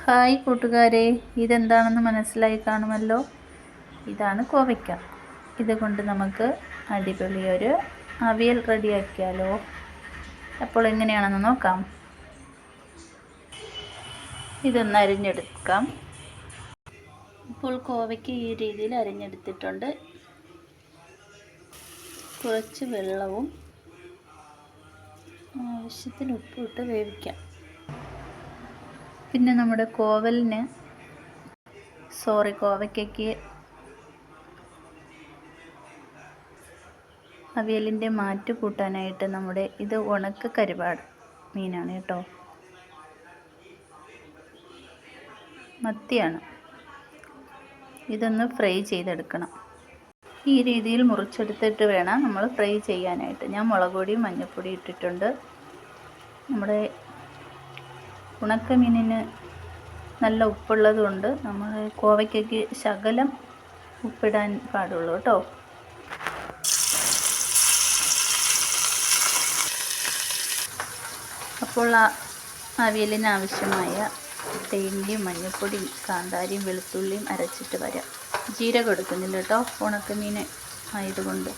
Hi കൂട്ടുകാരെ, ഇതെന്താണെന്ന് മനസ്സിലായി കാണുമല്ലോ. ഇതാണ് കോവയ്ക്ക. ഇതുകൊണ്ട് നമുക്ക് അടിപൊളിയൊരു അവിയൽ റെഡിയാക്കിയാലോ. അപ്പോൾ എങ്ങനെയാണെന്ന് നോക്കാം. ഇതൊന്ന് അരിഞ്ഞെടുക്കാം. ഇപ്പോൾ കോവയ്ക്ക് ഈ രീതിയിൽ അരിഞ്ഞെടുത്തിട്ടുണ്ട്. കുറച്ച് വെള്ളവും ആവശ്യത്തിന് ഉപ്പും ഇട്ട് വേവിക്കാം. പിന്നെ നമ്മുടെ കോവയ്ക്കയ്ക്ക് അവിയലിൻ്റെ മാറ്റ് കൂട്ടാനായിട്ട് ഇത് ഉണക്ക കരിവാട് മീനാണ് കേട്ടോ, മത്തിയാണ്. ഇതൊന്ന് ഫ്രൈ ചെയ്തെടുക്കണം. ഈ രീതിയിൽ മുറിച്ചെടുത്തിട്ട് വേണം നമ്മൾ ഫ്രൈ ചെയ്യാനായിട്ട്. ഞാൻ മുളക് പൊടിയും മഞ്ഞൾപ്പൊടി ഇട്ടിട്ടുണ്ട്. നമ്മുടെ ഉണക്കമീനിന് നല്ല ഉപ്പുള്ളത് കൊണ്ട് നമ്മൾ കോവയ്ക്കയ്ക്ക് ശകലം ഉപ്പിടാൻ പാടുള്ളൂ കേട്ടോ. അപ്പോൾ അവിയലിന് ആവശ്യമായ തേങ്ങയും മഞ്ഞൾപ്പൊടിയും കാന്താരിയും വെളുത്തുള്ളിയും അരച്ചിട്ട് വരാം. ജീരകം എടുക്കുന്നില്ല കേട്ടോ, ഉണക്കമീൻ ആയതുകൊണ്ട്.